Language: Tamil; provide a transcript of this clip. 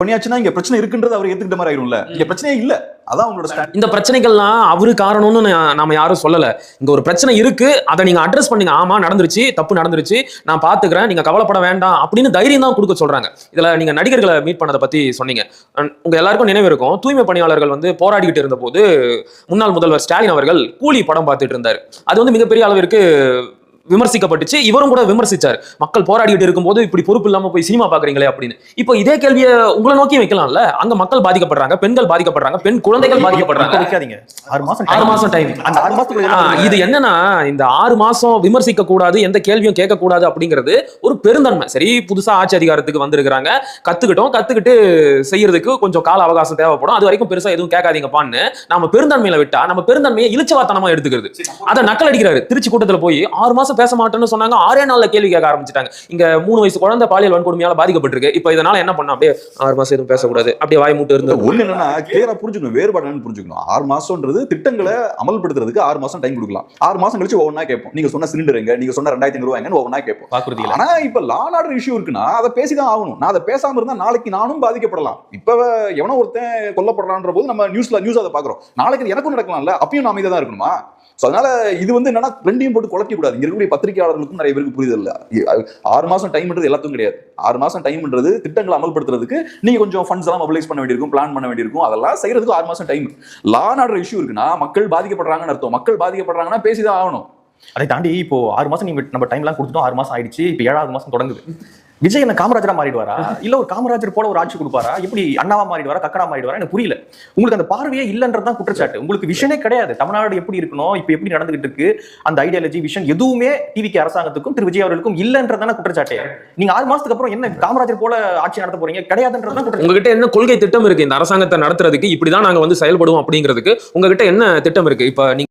பண்ணியாச்சுன்னா இங்க பிரச்சனை இருக்குன்றது அவர் ஏத்துக்கிட்ட மாதிரி ஆயிரும்ல. இங்க பிரச்சனையே இல்ல. அதான் அவங்களோட ஸ்டாண்ட். இந்த பிரச்சனைகள்லாம் அவரு காரணம்னு நாம யாரும் சொல்லல. இங்க ஒரு பிரச்சனை இருக்கு, அதை நீங்க அட்ரஸ் பண்ணீங்க. ஆமா நடந்துருச்சு, தப்பு நடந்துருச்சு, நான் பாத்துக்கிறேன், நீங்க கவலைப்பட வேண்டாம் அப்படின்னு தைரியம் தான் கொடுக்க சொல்றாங்க. இதுல நீங்க நடிகர்களை மீட் பண்ணதை பத்தி சொன்னீங்க. உங்க எல்லாருக்கும் நினைவு இருக்கும், தூய்மை பணியாளர்கள் வந்து போராடிக்கிட்டு இருந்த போது முன்னாள் முதல்வர் ஸ்டாலின் அவர்கள் கூலி படம் பார்த்துட்டு இருந்தாரு. அது வந்து மிகப்பெரிய அளவிற்கு விமர்சிக்கப்பட்டுச்சு. இவரும் கூட விமர்சிச்சார், மக்கள் போராடிட்டு இருக்கும்போது இப்படி பொறுப்பு இல்லாம போய் சினிமா பாக்குறீங்களே அப்படின்னு. இப்போ இதே கேள்வியை உங்களை நோக்கி வைக்கலாம்ல. அங்க மக்கள் பாதிக்கப்படுறாங்க, பெண்கள் பாதிக்கப்படுறாங்க, பெண் குழந்தைகள் பாதிக்கப்படுறாங்க. 6 மாசம் டைம். அந்த 6 மாசத்துக்கு இது என்னன்னா, இந்த 6 மாசம் விமர்சிக்க கூடாது, எந்த கேள்வியும் கேட்க கூடாது அப்படிங்கிறது ஒரு பெருந்தன்மை. சரி, புதுசா ஆட்சி அதிகாரத்துக்கு வந்திருக்கிறாங்க, கத்துக்கிட்டு செய்யறதுக்கு கொஞ்சம் கால அவகாசம் தேவைப்படும், அது வரைக்கும் பெருசா எதுவும் கேட்காதீங்கப்பான்னு நம்ம பெருந்தன்மையில விட்டா நம்ம பெருந்தன்மையை இழிச்சவாத்தனமா எடுத்துக்கிறது. அதை நக்கல் அடிக்கிறாரு. திருச்சி கூட்டத்துல போய் 6 மாசம் பேச மாட்டேன்னு சொன்னாங்க, 6 நாள்ல கேள்வி கேட்க ஆரம்பிச்சிட்டாங்க. இங்க 3 வயசு குழந்தை பாலியல் வன்கொடுமையால பாதிக்கப்பட்டிருக்கு. இப்ப இதனால என்ன பண்ண, அப்படியே 6 மாசம் எதுவும் பேசக்கூடாது, அப்படியே வாய் மூட்டு இருந்து. ஒண்ணு என்னன்னா கிளியரா புரிஞ்சுக்கணும், வேறுபாடு என்னன்னு புரிஞ்சுக்கணும். 6 மாசம்ன்றது திட்டங்களை அமல்படுத்துறதுக்கு 6 மாசம் டைம் கொடுக்கலாம். 6 மாசம் கழிச்சு ஒவ்வொன்னா கேட்போம். நீங்க சொன்ன சிலிண்டர் எங்க, நீங்க சொன்ன 2500 ரூபாய்ங்கன்னு ஒவ்வொன்னா கேட்போம். ஆனா இப்ப லா அண்ட் ஆர்டர் இஷ்யூ இருக்குன்னா அதை பேசிதான் ஆகணும். நான் அதை பேசாம இருந்தா நாளைக்கு நானும் பாதிக்கப்படலாம். இப்ப எவனோ ஒருத்தன் கொல்லப்படுறான்ற போது நம்ம நியூஸ் அதை பாக்குறோம், நாளைக்கு எனக்கும் நடக்கலாம்ல, அப்பயும் நாம இதான் இருக்கணுமா? அதனால இது வந்து என்னன்னா ரெண்டையும் போட்டு குழப்ப கூடாது. இங்க இருக்கக்கூடிய பத்திரிகையாளர்களுக்கும் நிறைய பேருக்கு புரிதல் இல்ல. 6 மாசம் டைம்ன்றது எல்லாத்துக்கும் கிடையாது. 6 மாசம் டைம்ன்றது திட்டங்களை அமல்படுத்துறதுக்கு நீங்க கொஞ்சம் ஃபண்ட்ஸ் எல்லாம் மொபிலைஸ் பண்ண வேண்டியிருக்கும், பிளான் பண்ண வேண்டியிருக்கும். அதெல்லாம் செய்யறதுக்கு 6 மாசம் time. Law and order issue இருக்குன்னா மக்கள் பாதிக்கப்படுறாங்கன்னு அர்த்தம். மக்கள் பாதிக்கப்படுறாங்கன்னா பேசிதான் ஆகணும். அதை தாண்டி இப்போ 6 மாசம் நீங்க நம்ம டைம் எல்லாம் கொடுத்துட்டோம். 6 மாசம் ஆயிடுச்சு, இப்போ 7வது மாசம் தொடங்குது. விஜய் என்ன காமராஜரா மாறிடுவாரா, இல்ல ஒரு காமராஜர் போல ஒரு ஆட்சி கொடுப்பாரா, எப்படி அண்ணாவா மாறிடுவாரா, கக்கடா மாறிடுவாரா, எனக்கு புரியல. உங்களுக்கு அந்த பார்வையே இல்லன்றதுதான் குற்றச்சாட்டு. உங்களுக்கு விஷனே கிடையாது. தமிழ்நாடு எப்படி இருக்கணும், இப்ப எப்படி நடந்துகிட்டு இருக்கு, அந்த ஐடியாலஜி விஷன் எதுவுமே டிவிக்கு அரசாங்கத்துக்கும் திரு விஜய் அவர்களுக்கும் இல்லன்றதான குற்றச்சாட்டு. நீங்க 6 மாசத்துக்கு அப்புறம் என்ன காமராஜர் போல ஆட்சி நடத்த போறீங்க, கிடையாதுன்றதுதான். உங்ககிட்ட என்ன கொள்கை திட்டம் இருக்கு இந்த அரசாங்கத்தை நடத்துறதுக்கு, இப்படிதான் நாங்க வந்து செயல்படுவோம் அப்படிங்கிறதுக்கு உங்ககிட்ட என்ன திட்டம் இருக்கு? இப்ப நீங்க